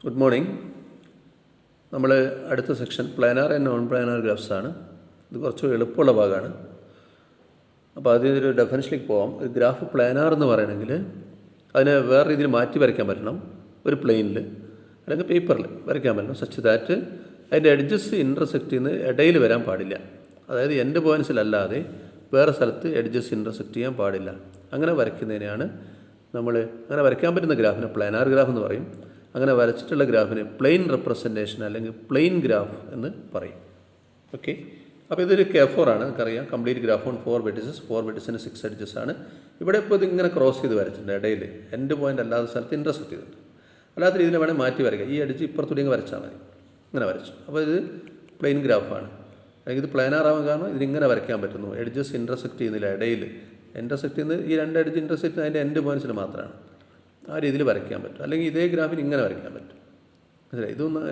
Good morning. നമ്മൾ അടുത്ത section planar and non planar graphs ആണ്. ഇത് കുറച്ച് എളുപ്പമുള്ള ഭാഗമാണ്. അപ്പോൾ അതിനൊരു ഡെഫിനിഷനിലേക്ക് പോകാം. ഒരു ഗ്രാഫ് പ്ലാനാർ എന്ന് പറയണമെങ്കിൽ അതിനെ വേറെ രീതിയിൽ മാറ്റി വരയ്ക്കാൻ പറ്റണം. ഒരു പ്ലെയിനിൽ അല്ലെങ്കിൽ പേപ്പറിൽ വരയ്ക്കാൻ പറ്റണം. സച്ച് ദാറ്റ് അതിൻ്റെ എഡ്ജസ് ഇൻ്റർസെക്റ്റ് ചെയ്യുന്ന ഇടയിൽ വരാൻ പാടില്ല. അതായത് എൻഡ് പോയിൻറ്റ്സിലല്ലാതെ വേറെ സ്ഥലത്ത് എഡ്ജസ് ഇൻ്റർസെക്റ്റ് ചെയ്യാൻ പാടില്ല. അങ്ങനെ വരയ്ക്കുന്നതിനെയാണ് നമ്മൾ അങ്ങനെ വരയ്ക്കാൻ പറ്റുന്ന ഗ്രാഫിനെ പ്ലാനാർ ഗ്രാഫ് എന്ന് പറയും. അങ്ങനെ വരച്ചിട്ടുള്ള ഗ്രാഫിന് പ്ലെയിൻ റെപ്രസെൻറ്റേഷൻ അല്ലെങ്കിൽ പ്ലെയിൻ ഗ്രാഫ് എന്ന് പറയും. ഓക്കെ, അപ്പോൾ ഇതൊരു K4 ആണ്. നമുക്കറിയാം complete graph on 4 vertices, 4 വെർട്ടിസിന് 6 edges ആണ്. ഇവിടെ ഇപ്പോൾ ഇതിങ്ങനെ ക്രോസ് ചെയ്ത് വരച്ചിട്ടുണ്ട്. ഇടയിൽ എൻഡ് പോയിൻ്റ് അല്ലാത്ത സ്ഥലത്ത് ഇൻ്റർസെക്റ്റ് ചെയ്തിട്ടുണ്ട്. അല്ലാത്ത രീതിയിൽ വേണേൽ മാറ്റി വരയ്ക്കുക. ഈ എഡ്ജ് ഇപ്പുറത്തൂടെ വരച്ചാൽ മതി. ഇങ്ങനെ വരച്ചു. അപ്പോൾ ഇത് പ്ലെയിൻ ഗ്രാഫാണ്. അല്ലെങ്കിൽ ഇത് പ്ലാനാർ ആവാൻ കാരണം ഇതിങ്ങനെ വരയ്ക്കാൻ പറ്റുന്നു. എഡ്ജസ് ഇൻ്റർസെക്റ്റ് ചെയ്യുന്നില്ല. ഇടയിൽ ഇൻ്റർസെക്റ്റ് ചെയ്യുന്നത് ഈ രണ്ട് എഡ്ജ് ഇൻ്റർസെക്റ്റ് അതിൻ്റെ എൻഡ് പോയിൻറ്റ്സിൽ മാത്രമാണ്. ആ രീതിയിൽ വരയ്ക്കാൻ പറ്റും. അല്ലെങ്കിൽ ഇതേ ഗ്രാഫിന് ഇങ്ങനെ വരയ്ക്കാൻ പറ്റും. മനസ്സിലായി? ഇതൊന്ന്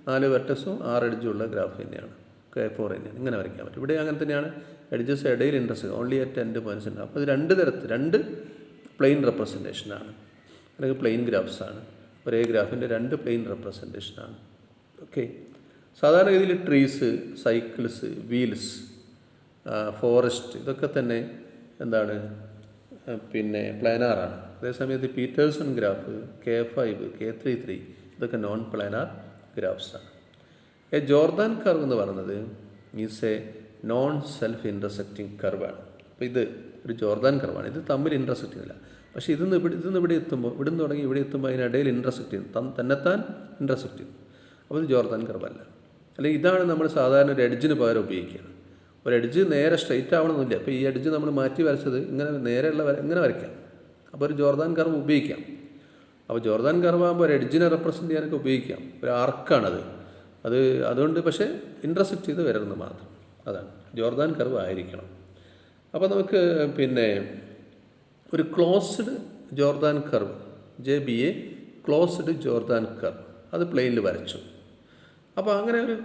4 വെർട്ടക്സും 6 എഡ്ജും ഉള്ള ഗ്രാഫ് തന്നെയാണ്. K4 തന്നെയാണ്. ഇങ്ങനെ വരയ്ക്കാൻ പറ്റും. ഇവിടെ അങ്ങനെ തന്നെയാണ്. എഡ്ജസ് ഇടയിൽ intersect only at end points ഉണ്ട്. അപ്പോൾ ഇത് രണ്ട് പ്ലെയിൻ റെപ്രസെൻറ്റേഷനാണ് അല്ലെങ്കിൽ പ്ലെയിൻ ഗ്രാഫ്സാണ്. ഒരേ ഗ്രാഫിൻ്റെ 2 പ്ലെയിൻ റെപ്രസെൻറ്റേഷനാണ്. ഓക്കെ, സാധാരണ രീതിയിൽ ട്രീസ്, സൈക്കിൾസ്, വീൽസ്, ഫോറസ്റ്റ് ഇതൊക്കെ തന്നെ എന്താണ് പിന്നെ പ്ലാനാറാണ്. അതേസമയത്ത് പീറ്റേഴ്സൺ ഗ്രാഫ്, K5, K33 ഇതൊക്കെ നോൺ പ്ലാനാർ ഗ്രാഫ്സാണ്. ജോർദാൻ കർവ് എന്ന് പറയുന്നത് means a non self intersecting കർവാണ്. അപ്പോൾ ഇത് ഒരു ജോർദാൻ കർവാണ്. ഇത് തമ്മിൽ ഇൻ്റർസെക്റ്റ് ചെയ്യുന്നില്ല. പക്ഷേ ഇതൊന്ന് ഇവിടെ എത്തുമ്പോൾ ഇവിടുന്ന് തുടങ്ങി ഇവിടെ എത്തുമ്പോൾ അതിനിടയിൽ ഇൻ്റർസെക്റ്റ് ചെയ്യുന്നു, തന്നെത്താൻ ഇൻ്റർസെക്റ്റ് ചെയ്യുന്നു. അപ്പോൾ ഇത് ജോർദാൻ കർവല്ല. അല്ലെങ്കിൽ ഇതാണ് നമ്മൾ സാധാരണ ഒരു എഡ്ജിന് പകരം ഉപയോഗിക്കുന്നത്. ഒരു എഡ്ജ് നേരെ സ്ട്രെയിറ്റ് ആവണമെന്നില്ല. അപ്പോൾ ഈ എഡ്ജ് നമ്മൾ മാറ്റി വരച്ചത് ഇങ്ങനെ നേരെയുള്ള ഇങ്ങനെ വരയ്ക്കാം. അപ്പോൾ ഒരു ജോർദാൻ കർവ് ഉപയോഗിക്കാം. അപ്പോൾ ജോർദാൻ കർവ് ആകുമ്പോൾ ഒരു എഡ്ജിനെ റെപ്രസെൻറ്റ് ചെയ്യാനൊക്കെ ഉപയോഗിക്കാം. ഒരു ആർക്കാണത്. അതുകൊണ്ട് പക്ഷേ ഇൻ്റർസെക്റ്റ് ചെയ്ത് വരരുത് മാത്രം. അതാണ് ജോർദാൻ കർവ് ആയിരിക്കണം. അപ്പോൾ നമുക്ക് പിന്നെ ഒരു closed Jordan curve JBA closed Jordan curve അത് പ്ലെയിനിൽ വരച്ചു. അപ്പോൾ അങ്ങനെ ഒരു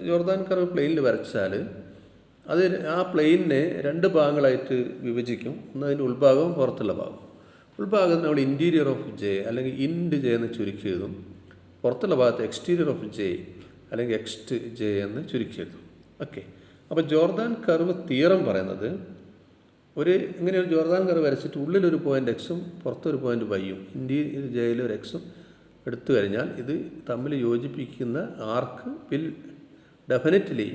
ജോർദാൻ കർവ് പ്ലെയിനിൽ വരച്ചാൽ അത് ആ പ്ലെയിനിനെ 2 ഭാഗങ്ങളായിട്ട് വിഭജിക്കും. ഒന്ന് അതിൻ്റെ ഉൾഭാഗവും പുറത്തുള്ള ഭാഗം. ഉൾഭാഗത്ത് നമ്മൾ ഇൻറ്റീരിയർ ഓഫ് J അല്ലെങ്കിൽ ഇൻഡ് J എന്ന് ചുരുക്കി എഴുതും. പുറത്തുള്ള ഭാഗത്ത് എക്സ്റ്റീരിയർ ഓഫ് J അല്ലെങ്കിൽ എക്സ്റ്റ് J എന്ന് ചുരുക്കി എഴുതും. ഓക്കെ, അപ്പോൾ ജോർദാൻ കർവ് തിയറം പറയുന്നത് ഇങ്ങനെ ഒരു ജോർദാൻ കർവ് വരച്ചിട്ട് ഉള്ളിലൊരു പോയിൻ്റ് എക്സും പുറത്തൊരു പോയിൻ്റ് വൈയും ഇൻറ്റീരിയർ Jയിൽ ഒരു എക്സും എടുത്തു കഴിഞ്ഞാൽ ഇത് തമ്മിൽ യോജിപ്പിക്കുന്ന ആർക്ക് വിൽ ഡെഫിനറ്റ്ലി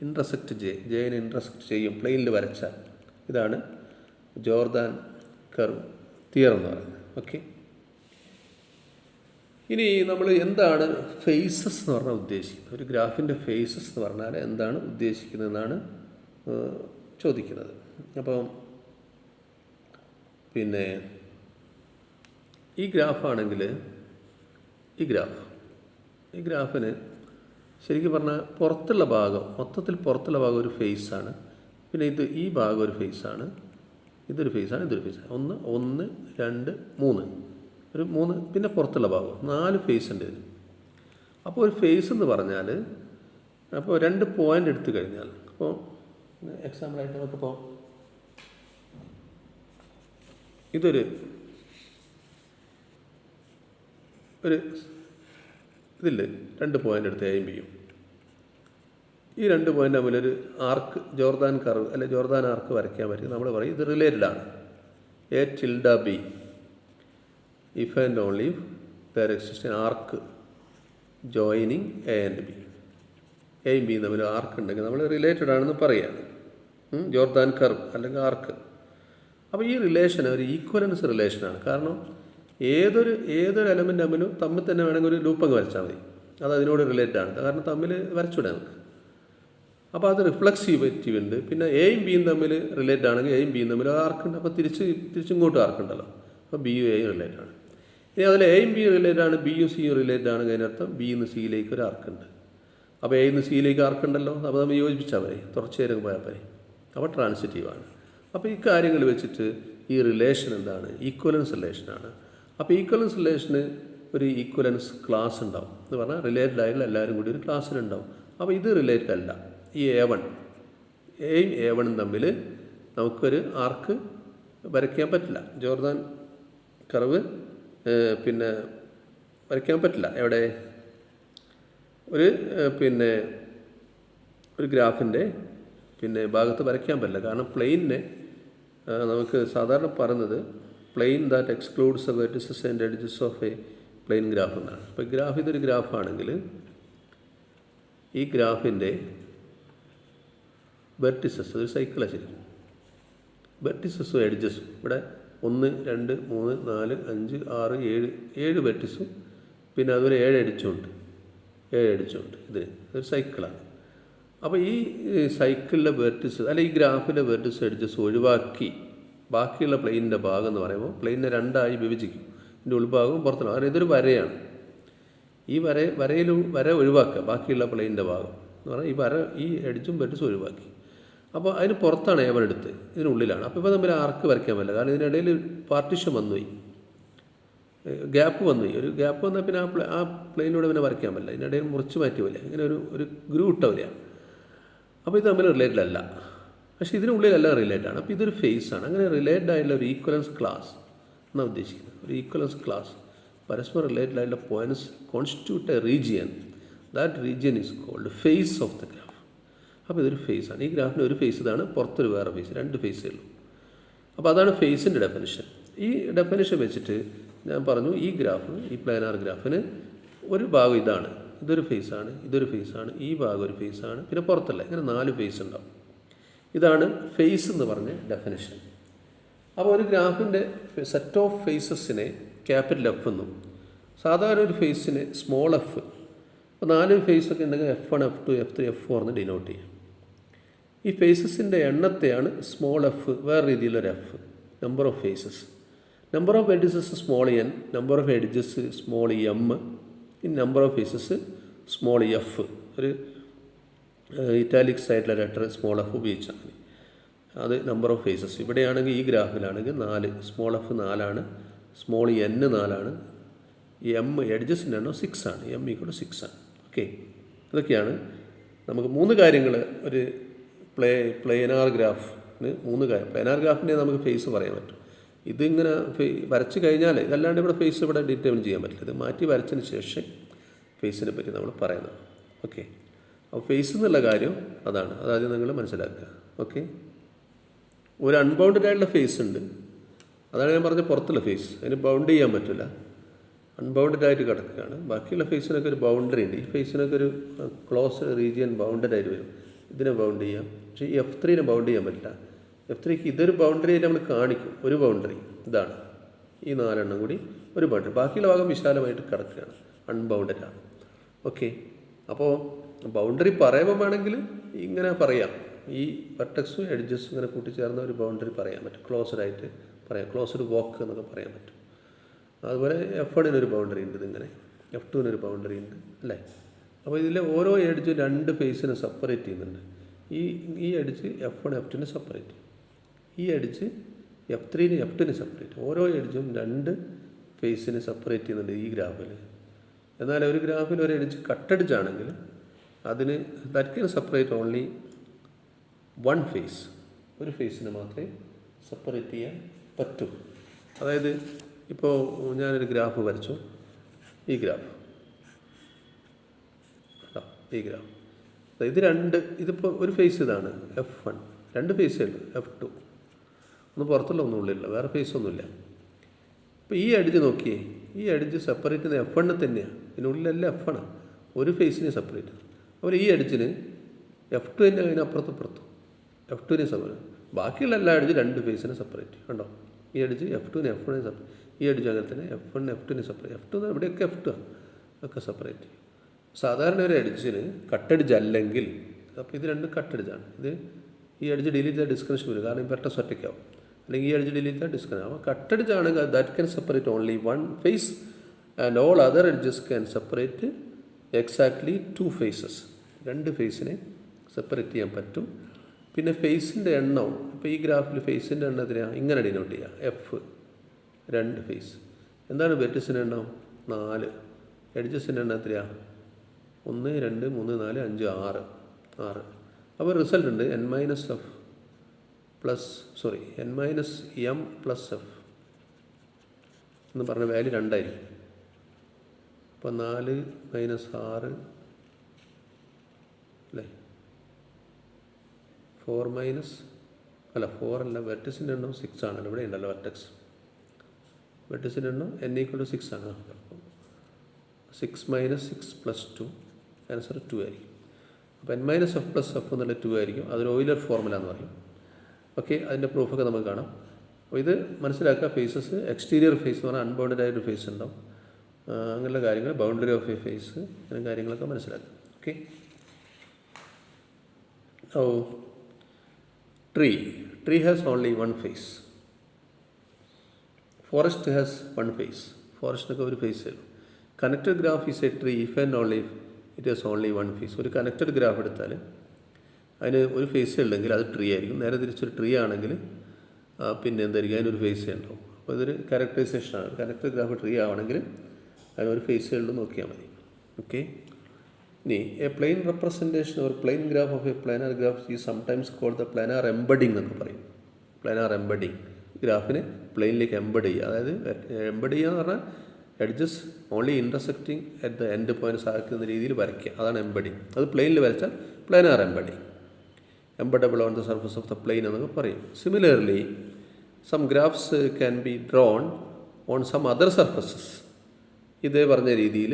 ഇൻ്റർസെക്റ്റ് Jനെ ഇൻ്റർസെക്റ്റ് ചെയ്യും പ്ലെയിനിൽ വരച്ചാൽ. ഇതാണ് ജോർദാൻ കർവ് തിയറം എന്ന് പറയുന്നത്. ഓക്കെ, ഇനി നമ്മൾ എന്താണ് ഫേസസ് എന്ന് പറഞ്ഞാൽ ഉദ്ദേശിക്കുന്നത്? ഒരു ഗ്രാഫിൻ്റെ ഫേസസ് എന്ന് പറഞ്ഞാൽ എന്താണ് ഉദ്ദേശിക്കുന്നതെന്നാണ് ചോദിക്കുന്നത്. അപ്പം പിന്നെ ഈ ഗ്രാഫാണെങ്കിൽ ഈ ഗ്രാഫിന് ശരിക്കും പറഞ്ഞാൽ പുറത്തുള്ള ഭാഗം മൊത്തത്തിൽ പുറത്തുള്ള ഭാഗം ഒരു ഫേസാണ്. പിന്നെ ഈ ഭാഗം ഒരു ഫേസാണ്. ഇതൊരു ഫേസാണ്, ഇതൊരു ഫേസാണ്. 1 2 3 ഒരു 3 പിന്നെ പുറത്തുള്ള ഭാഗം 4 ഫേസ് ഉണ്ട് ഇതിന്. അപ്പോൾ ഒരു ഫേസ് എന്ന് പറഞ്ഞാൽ അപ്പോൾ 2 പോയിൻ്റ് എടുത്തു കഴിഞ്ഞാൽ അപ്പോൾ എക്സാമ്പിളായിട്ട് നമുക്കിപ്പോൾ ഇതിൽ 2 പോയിൻ്റ് എടുത്ത് എയും ബിയും. ഈ 2 പോയിൻ്റ് തമ്മിലൊരു ആർക്ക് ജോർദാൻ കർവ് അല്ലെ ജോർദാൻ ആർക്ക് വരയ്ക്കാൻ പറ്റും. നമ്മൾ പറയും ഇത് റിലേറ്റഡ് ആണ്. A tilde B if and only if there exists an arc joining A and B. എയും ബിയും തമ്മിൽ ആർക്ക് ഉണ്ടെങ്കിൽ നമ്മൾ റിലേറ്റഡ് ആണെന്ന് പറയുകയാണ്. ജോർദാൻ കർവ് അല്ലെങ്കിൽ ആർക്ക്. അപ്പോൾ ഈ റിലേഷൻ ഒരു ഈക്വലൻസ് റിലേഷനാണ്. കാരണം ഏതൊരു എലമെൻ്റ് തമ്മിൽ തന്നെ വേണമെങ്കിൽ ഒരു ലൂപ്പങ്ങ് വരച്ചാൽ മതി. അത് അതിനോട് റിലേറ്റഡ് ആണ്. കാരണം തമ്മിൽ വരച്ചുവിടാം നമുക്ക്. അപ്പോൾ അത് റിഫ്ലക്സീവിറ്റി ഉണ്ട്. പിന്നെ എയും ബിയും തമ്മിൽ റിലേറ്റഡ് ആണെങ്കിൽ എയും ബിയും തമ്മിൽ ആർക്കുണ്ട്. അപ്പോൾ തിരിച്ചിങ്ങോട്ടും ആർക്കുണ്ടല്ലോ. അപ്പോൾ ബിയും എയും റിലേറ്റഡ് ആണ്. ഇനി അതിൽ എയും ബിയും റിലേറ്റഡ് ആണ്, ബിയും സിയും റിലേറ്റഡ് ആണെങ്കിൽ അതിനർത്ഥം ബിന്ന് സിയിലേക്ക് ഒരു ആർക്കുണ്ട്. അപ്പോൾ എന്ന് സിയിലേക്ക് ആർക്കുണ്ടല്ലോ. അപ്പോൾ നമ്മൾ യോജിപ്പിച്ചാൽ മതി, തുടർച്ചയായി പോയാൽ മതി. അപ്പോൾ ട്രാൻസിറ്റീവാണ്. അപ്പോൾ ഈ കാര്യങ്ങൾ വെച്ചിട്ട് ഈ റിലേഷൻ എന്താണ്? ഈക്വലൻസ് റിലേഷനാണ്. അപ്പോൾ ഈക്വലൻസ് റിലേഷന് ഒരു ഈക്വലൻസ് ക്ലാസ് ഉണ്ടാവും എന്ന് പറഞ്ഞാൽ റിലേറ്റഡ് ആയിട്ടുള്ള എല്ലാവരും കൂടി ഒരു ക്ലാസ്സിലുണ്ടാവും. അപ്പോൾ ഇത് റിലേറ്റഡ് അല്ല. ഈ A1 എയും A1 തമ്മിൽ നമുക്കൊരു ആർക്ക് വരയ്ക്കാൻ പറ്റില്ല. ജോർദാൻ കർവ് പിന്നെ വരയ്ക്കാൻ പറ്റില്ല. എവിടെ ഒരു ഒരു ഗ്രാഫിൻ്റെ ഭാഗത്ത് വരയ്ക്കാൻ പറ്റില്ല. കാരണം പ്ലെയിനിനെ നമുക്ക് സാധാരണ പറയുന്നത് plain that excludes the vertices and edges of a plane graph എന്നാണ്. അപ്പോൾ ഇതൊരു ഗ്രാഫാണെങ്കിൽ ഈ ഗ്രാഫിൻ്റെ വെർട്ടിസസ് ഒരു സൈക്കിളാണ് ശരിക്കും. വെർട്ടിസസും എഡ്ജസും ഇവിടെ 1 2 3 4 5 6 7 വെർട്ടിസും പിന്നെ അതുപോലെ 7 എഡ്ജുണ്ട്. ഇതിന് ഒരു സൈക്കിളാണ്. അപ്പോൾ ഈ സൈക്കിളിലെ വെർട്ടിസ് ഈ ഗ്രാഫിലെ വെർട്ടിസ് എഡ്ജസ് ഒഴിവാക്കി ബാക്കിയുള്ള പ്ലെയിനിൻ്റെ ഭാഗം എന്ന് പറയുമ്പോൾ പ്ലെയിനിനെ രണ്ടായി വിഭജിക്കും. ഇതിൻ്റെ ഉൾഭാഗവും പുറത്തുള്ള കാരണം ഇതൊരു വരയാണ്. ഈ വര ഒഴിവാക്കുക ബാക്കിയുള്ള പ്ലെയിനിൻ്റെ ഭാഗം എന്ന് പറഞ്ഞാൽ ഈ എഡ്ജും വെർട്ടിസും ഒഴിവാക്കി. അപ്പോൾ അതിന് പുറത്താണ് എടുത്ത് ഇതിനുള്ളിലാണ്. അപ്പോൾ തമ്മിൽ ആർക്ക് വരയ്ക്കാൻ പറ്റില്ല. കാരണം ഇതിനിടയിൽ പാർട്ടീഷൻ വന്നുപോയി, ഗ്യാപ്പ് വന്നുപോയി. ഒരു ഗ്യാപ്പ് വന്നാൽ പിന്നെ ആ പ്ലെയിനിലൂടെ പിന്നെ വരയ്ക്കാൻ പറ്റില്ല. ഇതിനിടയിൽ മുറിച്ച് മാറ്റി പോലെ ഇങ്ങനെ ഒരു ഗ്രൂ ഇട്ടവരാ. അപ്പോൾ ഇത് തമ്മിൽ റിലേറ്റഡ് അല്ല. പക്ഷേ ഇതിനുള്ളിലെല്ലാം റിലേറ്റഡാണ്. അപ്പോൾ ഇതൊരു ഫേസാണ്. അങ്ങനെ റിലേറ്റഡ് ആയിട്ടുള്ള ഒരു ഈക്വലൻസ് ക്ലാസ് എന്നാണ് ഉദ്ദേശിക്കുന്നത്. ഒരു ഈക്വലൻസ് ക്ലാസ് പരസ്പരം റിലേറ്റഡ് ആയിട്ടുള്ള points constitute a region. That region is called face of the graph. അപ്പോൾ ഇതൊരു ഫേസാണ്. ഈ ഗ്രാഫിന് ഒരു ഫേസ് ഇതാണ്, പുറത്തൊരു വേറെ ഫേസ്, 2 ഫേസേ ഉള്ളൂ. അപ്പോൾ അതാണ് ഫേസിൻ്റെ ഡെഫിനിഷൻ. ഈ ഡെഫിനിഷൻ വെച്ചിട്ട് ഞാൻ പറഞ്ഞു ഈ പ്ലാനാർ ഗ്രാഫിന് ഒരു ഭാഗം ഇതൊരു ഫേസാണ്, ഈ ഭാഗം ഒരു ഫേസാണ്, പിന്നെ പുറത്തല്ല, ഇങ്ങനെ 4 ഫേസ് ഉണ്ടാവും. ഇതാണ് ഫേസ് എന്ന് പറഞ്ഞ ഡെഫിനിഷൻ. അപ്പോൾ ഒരു ഗ്രാഫിൻ്റെ സെറ്റ് ഓഫ് ഫേസസിനെ ക്യാപിറ്റൽ എഫ് എന്നും സാധാരണ ഒരു ഫേസിനെ സ്മോൾ എഫ്. അപ്പോൾ 4 ഫേസൊക്കെ ഉണ്ടെങ്കിൽ F1 F2 F3 F4 എന്ന് ഡിനോട്ട് ചെയ്യും. ഈ ഫേസസിൻ്റെ എണ്ണത്തെയാണ് സ്മോൾ എഫ്, വേറെ രീതിയിലൊരു F, number of faces. Number of vertices small N, number of edges small M, number of faces small F. ഒരു ഇറ്റാലിക്സ് ആയിട്ടുള്ള ലെറ്റർ സ്മോൾ എഫ് ഉപയോഗിച്ചാൽ മതി. അത് നമ്പർ ഓഫ് ഫേസസ്. ഇവിടെയാണെങ്കിൽ ഈ ഗ്രാഫിലാണെങ്കിൽ 4, small F 4 small N 4, M എഡ്ജസിൻ്റെ എണ്ണം 6 എം = 6 ഓക്കെ. ഇതൊക്കെയാണ് നമുക്ക് 3 കാര്യങ്ങൾ ഒരു പ്ലെയിനാർ ഗ്രാഫിന് 3 കാര്യം. പ്ലെയിനാർ ഗ്രാഫിനെ നമുക്ക് ഫേസ് പറയാൻ പറ്റും. ഇതിങ്ങനെ വരച്ച് കഴിഞ്ഞാൽ ഇതല്ലാണ്ട് ഇവിടെ ഫേസ് ഇവിടെ ഡിറ്റർമിൻ ചെയ്യാൻ പറ്റില്ല. ഇത് മാറ്റി വരച്ചതിന് ശേഷം ഫേസിനെ പറ്റി നമ്മൾ പറയുന്നത്. ഓക്കെ. അപ്പോൾ ഫേസ് എന്നുള്ള കാര്യം അതാണ്, അതാദ്യം നിങ്ങൾ മനസ്സിലാക്കുക. ഓക്കെ. ഒരു അൺബൗണ്ടഡ് ആയിട്ടുള്ള ഫേസ് ഉണ്ട്, അതാണ് ഞാൻ പറഞ്ഞ പുറത്തുള്ള ഫേസ്. അതിന് ബൗണ്ട് ചെയ്യാൻ പറ്റില്ല, അൺബൗണ്ടഡ് ആയിട്ട് കിടക്കുകയാണ്. ബാക്കിയുള്ള ഫേസിനൊക്കെ ഒരു ബൗണ്ടറി ഉണ്ട്. ഈ ഫേസിനൊക്കെ ഒരു ക്ലോസ് റീജിയൻ ബൗണ്ടഡ് ആയിട്ട് വരും. ഇതിനെ ബൗണ്ട് ചെയ്യാം. പക്ഷേ ഈ F3നെ ബൗണ്ട് ചെയ്യാൻ പറ്റില്ല. F3ക്ക് ഇതൊരു ബൗണ്ടറി ആയിട്ട് നമ്മൾ കാണിക്കും. ഒരു ബൗണ്ടറി ഇതാണ്, ഈ 4 കൂടി ഒരു ബൗണ്ടറി. ബാക്കിയുള്ള ഭാഗം വിശാലമായിട്ട് കിടക്കുകയാണ്, അൺബൗണ്ടഡ് ആണ്. ഓക്കെ. അപ്പോൾ ബൗണ്ടറി പറയുമ്പോൾ വേണമെങ്കിൽ ഇങ്ങനെ പറയാം, ഈ വെർട്ടെക്സും എഡ്ജസും ഇങ്ങനെ കൂട്ടിച്ചേർന്ന ഒരു ബൗണ്ടറി പറയാൻ പറ്റും, ക്ലോസ്ഡ് ആയിട്ട് പറയാം, ക്ലോസ്ഡ് വോക്ക് എന്നൊക്കെ പറയാൻ പറ്റും. അതുപോലെ F1-നൊരു ബൗണ്ടറി ഉണ്ട്, ഇതിങ്ങനെ F2-നൊരു ബൗണ്ടറി ഉണ്ട് അല്ലേ. അപ്പോൾ ഇതിലെ ഓരോ എഡ്ജും 2 ഫേസിനെ സെപ്പറേറ്റ് ചെയ്യുന്നുണ്ട്. ഈ എഡ്ജ് F1 F2-നെ സെപ്പറേറ്റ്, ഈ എഡ്ജ് F3-നെ F2-നെ സെപ്പറേറ്റ്. ഓരോ എഡ്ജും 2 ഫേസിനെ സെപ്പറേറ്റ് ചെയ്യുന്നുണ്ട് ഈ ഗ്രാഫിൽ. എന്നാൽ ഒരു ഗ്രാഫിൽ ഒരു എഡ്ജ് കട്ടെഡ്ജാണെങ്കിൽ അതിന് that can separate only 1 face. ഒരു ഫേസിനെ മാത്രമേ സെപ്പറേറ്റ് ചെയ്യാൻ പറ്റൂ. അതായത് ഇപ്പോൾ ഞാനൊരു ഗ്രാഫ് വരച്ചു, ഈ ഗ്രാഫ് ഇത് 2, ഇതിപ്പോൾ ഒരു ഫേസ് ഇതാണ് F1, 2 ഫേസേ ഉള്ളൂ F2, ഒന്ന് പുറത്തുള്ള ഒന്നും ഉള്ളില്ല, വേറെ ഫേസ് ഒന്നുമില്ല. അപ്പോൾ ഈ എഡ്ജ് നോക്കിയേ, ഈ എഡ്ജ് സെപ്പറേറ്റ് ചെയ്യുന്ന F1 തന്നെയാണ്, ഇതിനുള്ളിലല്ല F1, ഒരു ഫേസിനെ സെപ്പറേറ്റ്. അപ്പോൾ ഈ എഡ്ജിന് F2 തന്നെ അതിനപ്പുറത്തും F2-നെ സെപ്പറേറ്റ്. ബാക്കിയുള്ള എല്ലാ എഡ്ജ് 2 ഫേസിനെ സെപ്പറേറ്റ്. കണ്ടോ, ഈ എഡ്ജ് F2-നെ F1-നെ സെപ്പറേറ്റ്, ഈ എഡ്ജ് അങ്ങനെ തന്നെ F1 F2-നെ സെപ്പറേറ്റ്. F2 ഇവിടെയൊക്കെ F2 ഒക്കെ സെപ്പറേറ്റ്. സാധാരണ ഒരു എഡ്ജിന് കട്ടെഡ്ജ് അല്ലെങ്കിൽ, അപ്പോൾ ഇത് 2 കട്ടെഡ്ജാണ്. ഈ എഡ്ജ് ഡിലീറ്റ് ചെയ്താൽ ഡിസ്കണക്ഷൻ വരും, കാരണം വെർട്ടെക്സ് ഒറ്റയ്ക്കാവും. അല്ലെങ്കിൽ ഈ എഡ്ജ് ഡിലീറ്റ് ചെയ്താൽ ഡിസ്കണക്ഷൻ. അപ്പോൾ കട്ടെഡ്ജ് ആണെങ്കിൽ that can separate only 1 face and all other edges can separate exactly 2 faces. 2 ഫേസിനെ സെപ്പറേറ്റ് ചെയ്യാൻ പറ്റും. പിന്നെ ഫേസിൻ്റെ എണ്ണം, ഇപ്പോൾ ഈ ഗ്രാഫിൽ ഫേസിൻ്റെ എണ്ണത്തിനാണ് ഇങ്ങനെ ഡിനോട്ട് ചെയ്യുക, F 2 ഫേസ്. എന്താണ് വെർട്ടിസിൻ്റെ എണ്ണം? 4. എഡ്ജസിൻ്റെ എണ്ണം എത്രയാണ്? 1 2 3 4 5 6. അപ്പോൾ റിസൾട്ട് ഉണ്ട് n - m + f എന്ന് പറഞ്ഞ വാല്യൂ 2 ആയിരിക്കും. അപ്പോൾ 4 മൈനസ് 6 അല്ലേ, 4 മൈനസ് 4 അല്ല, വെർട്ടിസിൻ്റെ എണ്ണം 6 ആണല്ലോ, ഇവിടെ ഉണ്ടല്ലോ വെർട്ടിസിൻ്റെ എണ്ണം n=6 ആണ്. അപ്പോൾ 6 മൈനസ് 6 പ്ലസ് 2, ആൻസർ 2 ആയിരിക്കും. അപ്പോൾ n-f പ്ലസ് f എന്നുള്ള 2 ആയിരിക്കും. അതൊരു ഓയിലർ ഫോർമുല എന്ന് പറയും. ഓക്കെ, അതിൻ്റെ പ്രൂഫൊക്കെ നമുക്ക് കാണാം. അപ്പോൾ ഇത് മനസ്സിലാക്കുക. ഫേസസ്, എക്സ്റ്റീരിയർ ഫേസ് എന്ന് പറഞ്ഞാൽ അൺബൗണ്ടഡ് ആയൊരു ഫേസ് ഉണ്ടാവും, അങ്ങനെയുള്ള കാര്യങ്ങൾ, ബൗണ്ടറി ഓഫ് എ ഫേസ്, ഇത്തരം കാര്യങ്ങളൊക്കെ മനസ്സിലാക്കുക. Okay. Oh, tree has only one face. Forest has one face. ഫോറസ്റ്റിനൊക്കെ ഒരു ഫേസേ ഉള്ളൂ. Connected graph is a tree if and only it has only one face. ഒരു കണക്റ്റഡ് ഗ്രാഫ് എടുത്താൽ അതിന് ഒരു ഫേസേ ഉണ്ടെങ്കിൽ അത് ട്രീ ആയിരിക്കും. നേരെ തിരിച്ചൊരു ട്രീ ആണെങ്കിൽ പിന്നെ എന്തായിരിക്കും, അതിനൊരു ഫേസേ ഉണ്ടാവും. അപ്പോൾ ഇതൊരു ക്യാരക്ടറൈസേഷനാണ്. കണക്റ്റഡ് ഗ്രാഫ് ട്രീ ആവണമെങ്കിൽ അതിനൊരു ഫേസേ ഉള്ളൂ, നോക്കിയാൽ മതി. ഓക്കെ. ഇനി a plane representation or plane graph of a planar graph is sometimes called the planar embedding എന്നൊക്കെ പറയും. പ്ലാനർ എംബഡിങ്, ഗ്രാഫിനെ പ്ലെയിനിലേക്ക് എംബഡ് ചെയ്യുക. അതായത് എംബഡ് ചെയ്യുക എന്ന് പറഞ്ഞാൽ edges only intersecting at the end points ആക്കുന്ന രീതിയിൽ വരയ്ക്കുക, അതാണ് എംബഡിങ്. അത് പ്ലെയിനിൽ വരച്ചാൽ planar embedding. Embeddable on the surface of the plane എന്നൊക്കെ പറയും. Similarly some graphs can be drawn on some other surfaces. ഇതേ പറഞ്ഞ രീതിയിൽ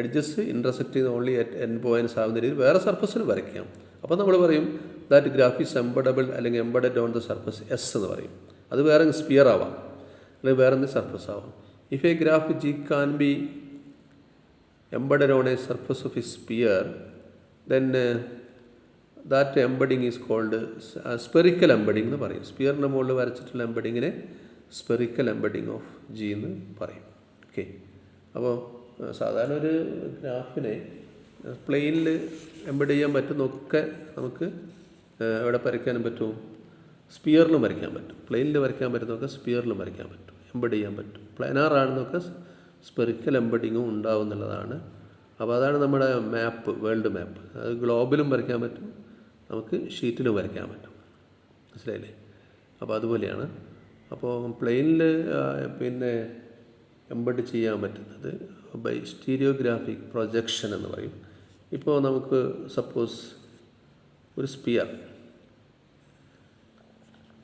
എഡ്ജസ് ഇൻ്റർസെക്റ്റ് ചെയ്ത് ഓൺലി അറ്റ് എൻഡ് പോയിൻറ്റ്സ് ആവുന്ന രീതിയിൽ വേറെ സർഫസിൽ വരയ്ക്കാം. അപ്പോൾ നമ്മൾ പറയും ദാറ്റ് ഗ്രാഫ് ഈസ് എംബഡബിൾ അല്ലെങ്കിൽ embedded on the surface S എന്ന് പറയും. അത് വേറെ സ്പിയർ ആവാം, അല്ലെങ്കിൽ വേറെ എന്തെങ്കിലും സർഫസ് ആവാം. If a graph G can be embedded on a surface of a sphere, then that embedding is called spherical embedding എന്ന് പറയും. സ്പിയറിൻ്റെ മുകളിൽ വരച്ചിട്ടുള്ള എംബഡിങ്ങിനെ സ്പെറിക്കൽ എംബഡിങ് ഓഫ് ജി എന്ന് പറയും. ഓക്കെ. അപ്പോൾ സാധാരണ ഒരു ഗ്രാഫിനെ പ്ലെയിനിൽ എംബഡ് ചെയ്യാൻ പറ്റുന്നൊക്കെ നമുക്ക് എവിടെ വരയ്ക്കാനും പറ്റും, സ്പിയറിലും വരയ്ക്കാൻ പറ്റും. പ്ലെയിനിൽ വരയ്ക്കാൻ പറ്റുന്നതൊക്കെ സ്പിയറിലും വരയ്ക്കാൻ പറ്റും, എംബഡ് ചെയ്യാൻ പറ്റും. പ്ലാനാർ ആണെന്നൊക്കെ സ്പെറിക്കൽ എംബഡിങ്ങും ഉണ്ടാവും എന്നുള്ളതാണ്. അപ്പോൾ അതാണ് നമ്മുടെ മാപ്പ്, വേൾഡ് മാപ്പ്. അത് ഗ്ലോബിലും വരയ്ക്കാൻ പറ്റും, നമുക്ക് ഷീറ്റിലും വരയ്ക്കാൻ പറ്റും. മനസ്സിലായില്ലേ? അപ്പോൾ അതുപോലെയാണ്. അപ്പോൾ പ്ലെയിനിൽ പിന്നെ എംബഡ് ചെയ്യാൻ പറ്റുന്നത് ബൈ സ്റ്റീരിയോഗ്രാഫിക് പ്രൊജക്ഷൻ എന്ന് പറയും. ഇപ്പോൾ നമുക്ക് സപ്പോസ് ഒരു sphere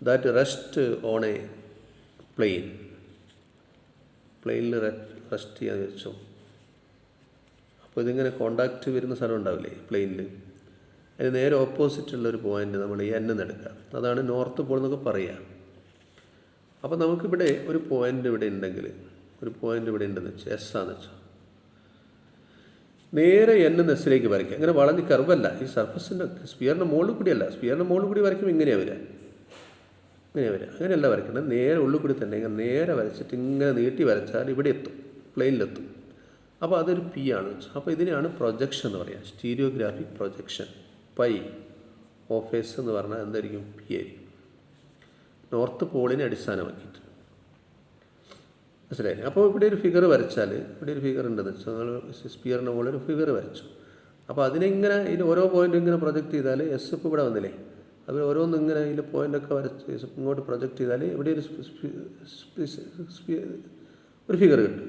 that rest on a പ്ലെയിനിൽ റെസ്റ്റ് ചെയ്യാൻ വെച്ചു. അപ്പോൾ ഇതിങ്ങനെ കോണ്ടാക്റ്റ് വരുന്ന സ്ഥലം ഉണ്ടാവില്ലേ പ്ലെയിനിൽ, അതിന് നേരെ ഓപ്പോസിറ്റുള്ളൊരു പോയിൻ്റ് നമ്മൾ എൻ എടുക്കുക. അതാണ് നോർത്ത് പോൾ എന്നൊക്കെ പറയുക. അപ്പോൾ നമുക്കിവിടെ ഒരു പോയിൻ്റ് ഇവിടെ ഉണ്ടെങ്കിൽ, ഒരു പോയിൻ്റ് ഇവിടെ ഉണ്ടെന്ന് വെച്ചാൽ എസ് ആണെന്ന് വെച്ചാൽ, നേരെ എൻ എസ്സിലേക്ക് വരയ്ക്കുക. അങ്ങനെ വളഞ്ഞ് കർവല്ല, ഈ സർഫസിൻ്റെ സ്പിയറിൻ്റെ മുകളിൽ കൂടിയല്ല. സ്പിയറിൻ്റെ മുകളിൽ കൂടി വരയ്ക്കുമ്പോൾ ഇങ്ങനെയാണ് വരിക, അങ്ങനെയല്ല വരയ്ക്കേണ്ടത്. നേരെ ഉള്ളിൽ കൂടി തന്നെ ഇങ്ങനെ നേരെ വരച്ചിട്ട് ഇങ്ങനെ നീട്ടി വരച്ചാൽ ഇവിടെ എത്തും, പ്ലെയിനിലെത്തും. അപ്പോൾ അതൊരു പി ആണ്. അപ്പോൾ ഇതിനെയാണ് പ്രൊജക്ഷൻ എന്ന് പറയുക, stereographic projection. Pi of S എന്ന് പറഞ്ഞാൽ എന്തായിരിക്കും, പി ആയിരിക്കും, നോർത്ത് പോളിനെ അടിസ്ഥാനമാക്കിയിട്ട്. മനസ്സിലായില്ലേ? അപ്പോൾ ഇവിടെ ഒരു ഫിഗർ വരച്ചാൽ, ഇവിടെ ഒരു ഫിഗർ ഉണ്ടെന്ന് വെച്ചാൽ നമ്മൾ സ്പിയറിൻ്റെ മുകളിൽ ഒരു ഫിഗർ വരച്ചു. അപ്പോൾ അതിനെങ്ങനെ ഇതിൽ ഓരോ പോയിൻറ്റും ഇങ്ങനെ പ്രൊജക്റ്റ് ചെയ്താൽ എസ് ഇപ്പോൾ ഇവിടെ വന്നില്ലേ, അത് ഓരോന്നും ഇങ്ങനെ ഇതിൽ പോയിൻ്റൊക്കെ വരച്ച് ഇങ്ങോട്ട് പ്രൊജക്റ്റ് ചെയ്താൽ ഇവിടെ ഒരു ഫിഗർ കിട്ടും.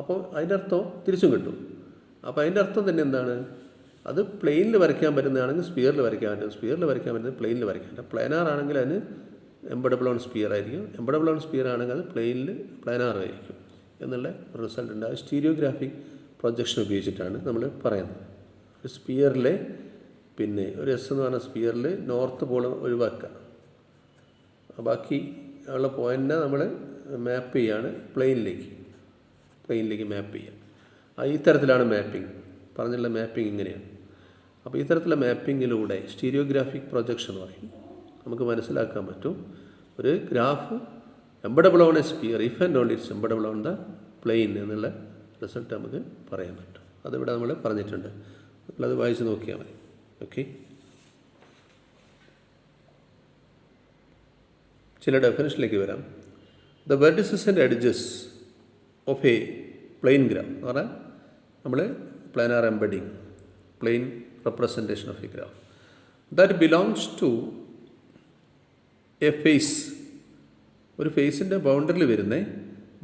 അപ്പോൾ അതിൻ്റെ അർത്ഥം തിരിച്ചും കിട്ടും. അപ്പോൾ അതിൻ്റെ അർത്ഥം തന്നെ എന്താണ്, അത് പ്ലെയിനിൽ വരയ്ക്കാൻ പറ്റുന്നതാണെങ്കിൽ സ്പിയറിൽ വരയ്ക്കാൻ പറ്റും, സ്പിയറിൽ വരയ്ക്കാൻ പറ്റുന്നത് പ്ലെയിനിൽ വരയ്ക്കാൻ പറ്റും. പ്ലാനാർ ആണെങ്കിൽ അതിന് എംബഡബിൾ ഓൺ സ്പിയർ ആയിരിക്കും, എംബഡബിൾ ഓൺ സ്പിയർ ആണെങ്കിൽ അത് പ്ലെയിനിൽ പ്ലാനാർ ആയിരിക്കും എന്നുള്ള റിസൾട്ട് ഉണ്ട്. അത് സ്റ്റീരിയോഗ്രാഫിക് പ്രൊജക്ഷൻ ഉപയോഗിച്ചിട്ടാണ് നമ്മൾ പറയുന്നത്. ഒരു സ്പിയറിലെ പിന്നെ ഒരു എസ് എന്ന് പറഞ്ഞ സ്പിയറിൽ നോർത്ത് പോൾ ഒഴിവാക്കുക, ബാക്കി ഉള്ള പോയിൻറ്റിനെ നമ്മൾ മാപ്പ് ചെയ്യാണ് പ്ലെയിനിലേക്ക് മാപ്പ് ചെയ്യാം. ഈ തരത്തിലാണ് മാപ്പിംഗ്, പറഞ്ഞുള്ള മാപ്പിംഗ് ഇങ്ങനെയാണ്. അപ്പോൾ ഈ തരത്തിലുള്ള മാപ്പിങ്ങിലൂടെ സ്റ്റീരിയോഗ്രാഫിക് പ്രൊജക്ഷൻ എന്ന് പറയും. നമുക്ക് മനസ്സിലാക്കാൻ പറ്റും ഒരു graph embeddable on a sphere if and only it's embeddable on the plane എന്നുള്ള റിസൾട്ട് നമുക്ക് പറയാൻ പറ്റും. അതിവിടെ നമ്മൾ പറഞ്ഞിട്ടുണ്ട്, നിങ്ങളത് വായിച്ച് നോക്കിയാൽ മതി. ഓക്കെ. ചില ഡെഫിനിഷനിലേക്ക് വരാം. The vertices and edges of a plane graph എന്ന് പറഞ്ഞാൽ നമ്മൾ planar embedding, plane representation of a graph that belongs to a face. ഒരു ഫേസിൻ്റെ ബൗണ്ടറിയിൽ വരുന്ന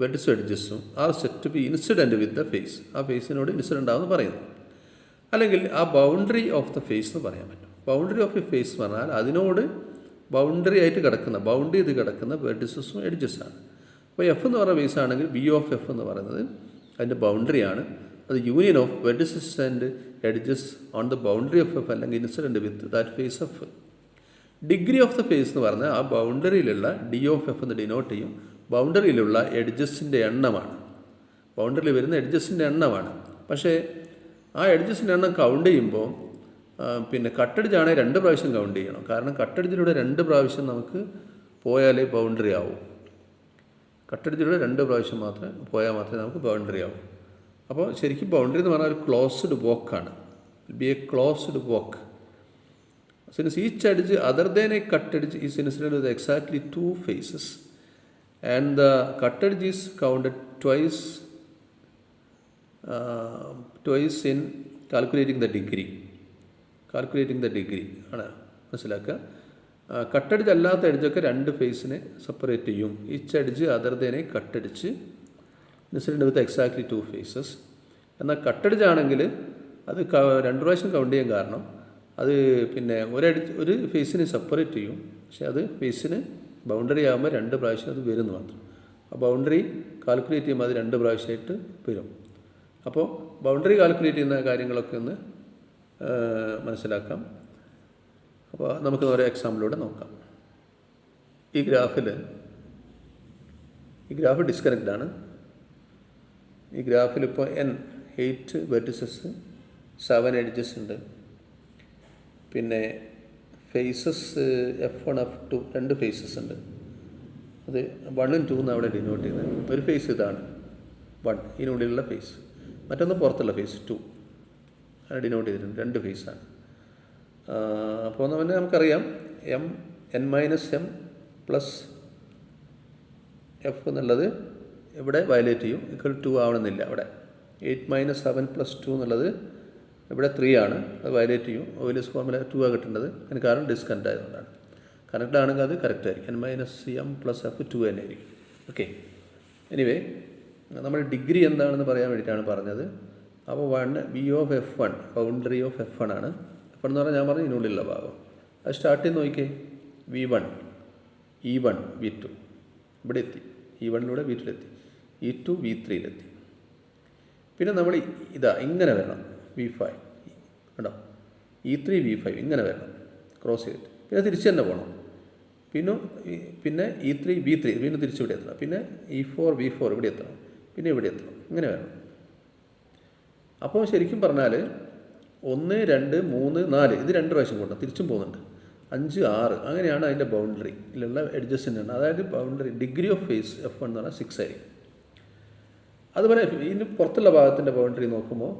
വെർട്ടിസും എഡ്ജസും are set to be incident with the face. ആ ഫേസിനോട് ഇൻസിഡൻ്റ് ആവുമെന്ന് പറയുന്നു. അല്ലെങ്കിൽ ആ ബൗണ്ടറി ഓഫ് ദ ഫേസ് എന്ന് പറയാൻ പറ്റും. ബൗണ്ടറി ഓഫ് എ ഫേസ് എന്ന് പറഞ്ഞാൽ അതിനോട് ബൗണ്ടറി ആയിട്ട് കിടക്കുന്ന, ബൗണ്ടറി ചെയ്ത് കിടക്കുന്ന വെർട്ടിസസും എഡ്ജസാണ്. അപ്പോൾ എഫ് എന്ന് പറയുന്ന ഫേസ് ആണെങ്കിൽ ബി ഓഫ് എഫ് എന്ന് പറയുന്നത് അതിൻ്റെ ബൗണ്ടറിയാണ്. അത് union of vertices and edges on the boundary of F അല്ലെങ്കിൽ incident with that face F. Degree of the face എന്ന് പറഞ്ഞാൽ ആ ബൗണ്ടറിയിലുള്ള ഡി ഓഫ് എഫ് എന്ന് ഡിനോട്ട് ചെയ്യും. ബൗണ്ടറിയിലുള്ള എഡ്ജസിൻ്റെ എണ്ണമാണ്, ബൗണ്ടറിയിൽ വരുന്ന എഡ്ജസിൻ്റെ എണ്ണമാണ്. പക്ഷേ ആ എഡ്ജസിൻ്റെ എണ്ണം കൗണ്ട് ചെയ്യുമ്പോൾ പിന്നെ കട്ടടിച്ചാണെങ്കിൽ 2 പ്രാവശ്യം കൗണ്ട് ചെയ്യണം. കാരണം കട്ടടിച്ചിലൂടെ 2 പ്രാവശ്യം നമുക്ക് പോയാലേ ബൗണ്ടറി ആവും. കട്ടടിച്ചിലൂടെ 2 പ്രാവശ്യം പോയാൽ മാത്രമേ നമുക്ക് ബൗണ്ടറി ആവും. അപ്പോൾ ശരിക്കും ബൗണ്ടറി എന്ന് പറഞ്ഞാൽ ഒരു ക്ലോസ്ഡ് വോക്കാണ്. B a closed walk. Since each edge other than a cut edge is incident with exactly 2 faces and the cut edge is counted twice in calculating the degree ആണ് മനസ്സിലാക്കുക. കട്ടടിച്ച് അല്ലാത്ത എഡ്ജൊക്കെ 2 ഫേസിനെ സെപ്പറേറ്റ് ചെയ്യും. Each edge other than a കട്ടടിച്ച് incident with exactly 2 faces. എന്നാൽ കട്ടടിച്ചാണെങ്കിൽ അത് 2 പ്രാവശ്യം കൗണ്ട് ചെയ്യാൻ കാരണം അത് പിന്നെ ഒരു ഫേസിനെ സെപ്പറേറ്റ് ചെയ്യും. പക്ഷേ അത് ഫേസിന് ബൗണ്ടറി ആകുമ്പോൾ 2 പ്രാവശ്യം അത് വരുന്നു മാത്രം. ആ ബൗണ്ടറി കാൽക്കുലേറ്റ് ചെയ്യുമ്പോൾ അത് 2 പ്രാവശ്യമായിട്ട് വരും. അപ്പോൾ ബൗണ്ടറി കാൽക്കുലേറ്റ് ചെയ്യുന്ന കാര്യങ്ങളൊക്കെ ഒന്ന് മനസ്സിലാക്കാം. അപ്പോൾ നമുക്ക് ഓരോ എക്സാമ്പിളിലൂടെ നോക്കാം. ഈ ഗ്രാഫ് ഡിസ്കണക്റ്റ് ആണ്. ഈ ഗ്രാഫിൽ ഇപ്പോൾ 8 വെർട്ടിസസ് 7 എഡ്ജസ് ഉണ്ട്. പിന്നെ ഫേസസ് F1 F2 2 ഫേസസ് ഉണ്ട്. അത് 1 2 എന്ന് അവിടെ ഡിനോട്ട് ചെയ്യുന്നത്. ഒരു ഫേസ് ഇതാണ് 1, ഇതിനുള്ളിലുള്ള ഫേസ്. മറ്റൊന്ന് പുറത്തുള്ള ഫേസ് 2 ഡിനോട്ട് ചെയ്തിട്ടുണ്ട്. 2 ഫേസാണ്. അപ്പോൾ നമുക്കറിയാം n-m പ്ലസ് എഫ് എന്നുള്ളത് ഇവിടെ വയലേറ്റ് ചെയ്യും. ഈക്വൽ 2 ആവണമെന്നില്ല. അവിടെ 8 - 7 + 2 എന്നുള്ളത് ഇവിടെ 3 ആണ്. അത് വയലേറ്റ് ചെയ്യും. ഓയിലസ് ഫോർമുല 2 ആണ് കിട്ടേണ്ടത്. അതിന് കാരണം ഡിസ്കണക്റ്റ് ആയതുകൊണ്ടാണ്. കണക്റ്റ് ആണെങ്കിൽ അത് കറക്റ്റ് ആയിരിക്കും. n - m + f 2 തന്നെ ആയിരിക്കും. ഓക്കെ. എനിവേ നമ്മൾ ഡിഗ്രി എന്താണെന്ന് പറയാൻ വേണ്ടിയിട്ടാണ് പറഞ്ഞത്. അപ്പോൾ 1 B of F1 boundary of F1 ആണ്. F1 എന്ന് പറഞ്ഞാൽ ഞാൻ പറഞ്ഞു ഇതിനുള്ളിലുള്ള ഭാഗം. അത് സ്റ്റാർട്ട് ചെയ്ത് നോക്കിയേ. V1 E1 V2 ഇവിടെ എത്തി. E1 V2 E2 V3 പിന്നെ നമ്മൾ ഇങ്ങനെ വരണം. V5 കേട്ടോ. E3 V5 ഇങ്ങനെ വരണം ക്രോസ് ചെയ്തിട്ട്. പിന്നെ തിരിച്ച് തന്നെ പോകണം. പിന്നെ E3 V3 വീണ്ടും തിരിച്ച് ഇവിടെ എത്തണം. പിന്നെ E4 V4 ഇവിടെ എത്തണം. പിന്നെ ഇവിടെ എത്തണം. ഇങ്ങനെ വരണം. അപ്പോൾ ശരിക്കും പറഞ്ഞാൽ 1 2 3 4 ഇത് 2 പ്രാവശ്യം കൊണ്ടു തിരിച്ചും പോകുന്നുണ്ട്. 5 6 അങ്ങനെയാണ് അതിൻ്റെ ബൗണ്ടറിയിലുള്ള എഡ്ജസിൻ്റെ എണ്ണം. അതായത് boundary degree of phase F1 എന്ന് പറഞ്ഞാൽ 6 ആയിരിക്കും. അതുപോലെ ഇതിന് പുറത്തുള്ള ഭാഗത്തിൻ്റെ ബൗണ്ടറി നോക്കുമ്പോൾ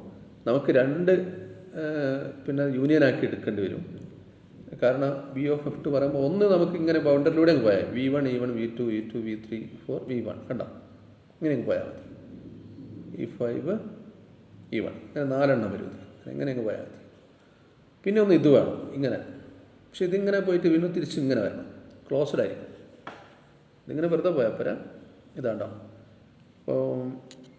നമുക്ക് 2 പിന്നെ യൂണിയനാക്കി എടുക്കേണ്ടി വരും. കാരണം ബി ഓഫ് F2 പറയുമ്പോൾ ഒന്ന് നമുക്ക് ഇങ്ങനെ ബൗണ്ടറിലൂടെ അങ്ങ് പോയാൽ V1 E1 V2 E2 V3 4 V1 കണ്ടോ. ഇങ്ങനെ അങ്ങ് പോയാൽ മതി. E5 E1 ഇങ്ങനെ 4 എണ്ണം വരും. എങ്ങനെ അങ്ങ് പോയാൽ മതി. പിന്നെ ഒന്ന് ഇത് വേണം ഇങ്ങനെ. പക്ഷെ ഇതിങ്ങനെ പോയിട്ട് വീണ്ടും തിരിച്ച് ഇങ്ങനെ വരണം. ക്ലോസ്ഡ് ആയിരിക്കും. ഇതിങ്ങനെ വെറുതെ പോയാൽ പോരാ. ഇതാണ്ടോ. അപ്പോൾ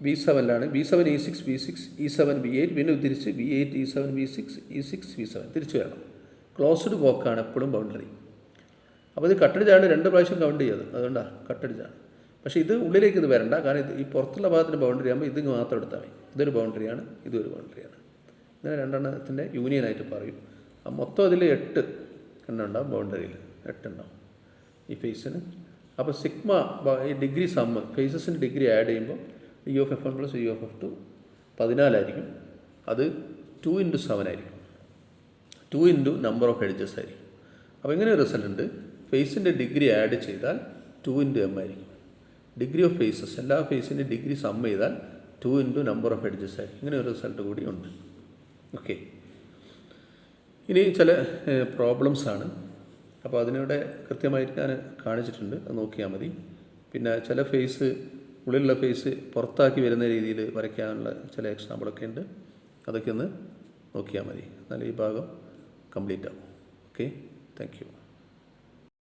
B7 B7 E6 V6 E7 V8 വീണ്ടും തിരിച്ച് V8 E7 V6 E6 V7 തിരിച്ച് വരണം. ക്ലോസ്ഡ് വോക്കാണ് എപ്പോഴും ബൗണ്ടറി. അപ്പോൾ ഇത് കട്ടടിച്ചാണ് 2 പ്രാവശ്യം കൗണ്ട് ചെയ്തത്. അതുകൊണ്ടാണ് കട്ടടിച്ചാണ്. പക്ഷേ ഇത് ഉള്ളിലേക്ക് ഇത് വരണ്ട. കാരണം ഈ പുറത്തുള്ള ഭാഗത്തിൻ്റെ ബൗണ്ടറി ആകുമ്പോൾ ഇത് മാത്രം എടുത്താൽ മതി. ഇതൊരു ബൗണ്ടറിയാണ്, ഇതൊരു ബൗണ്ടറിയാണ്. ഇങ്ങനെ 2 എണ്ണത്തിൻ്റെ യൂണിയനായിട്ട് പറയും. മൊത്തം അതിൽ 8 എണ്ണം ഉണ്ടാവും. ബൗണ്ടറിയിൽ 8 ഉണ്ടാവും ഈ ഫേസിന്. അപ്പോൾ സിഗ്മ ഈ ഡിഗ്രി സമ്മ് ഫേസസിൻ്റെ ഡിഗ്രി ആഡ് ചെയ്യുമ്പോൾ E of F1 + E of F2 14 ആയിരിക്കും. അത് 2 × 7 ആയിരിക്കും. 2 × നമ്പർ ഓഫ് എഡ്ജസ് ആയിരിക്കും. അപ്പോൾ ഇങ്ങനെ ഒരു റിസൾട്ട് ഉണ്ട്. ഫേസിൻ്റെ ഡിഗ്രി ആഡ് ചെയ്താൽ 2 × m ആയിരിക്കും. ഡിഗ്രി ഓഫ് ഫേസസ് എല്ലാ ഫേസിൻ്റെ ഡിഗ്രി സമ്മ് ചെയ്താൽ 2 × നമ്പർ ഓഫ് എഡ്ജസ് ആയിരിക്കും. ഇങ്ങനെ ഒരു റിസൾട്ട് കൂടി ഉണ്ട്. ഓക്കെ. ഇനി ചില പ്രോബ്ലംസാണ്. അപ്പോൾ അതിനിവിടെ കൃത്യമായിട്ട് ഞാൻ കാണിച്ചിട്ടുണ്ട്. അത് നോക്കിയാൽ മതി. പിന്നെ ചില ഫേസ് ഉള്ളിലുള്ള ഫേസ് പുറത്താക്കി വരുന്ന രീതിയിൽ വരയ്ക്കാനുള്ള ചില എക്സാമ്പിളൊക്കെ ഉണ്ട്. അതൊക്കെ ഒന്ന് നോക്കിയാൽ മതി. എന്നാൽ ഈ ഭാഗം കംപ്ലീറ്റ് ആവും. ഓക്കെ. Thank you.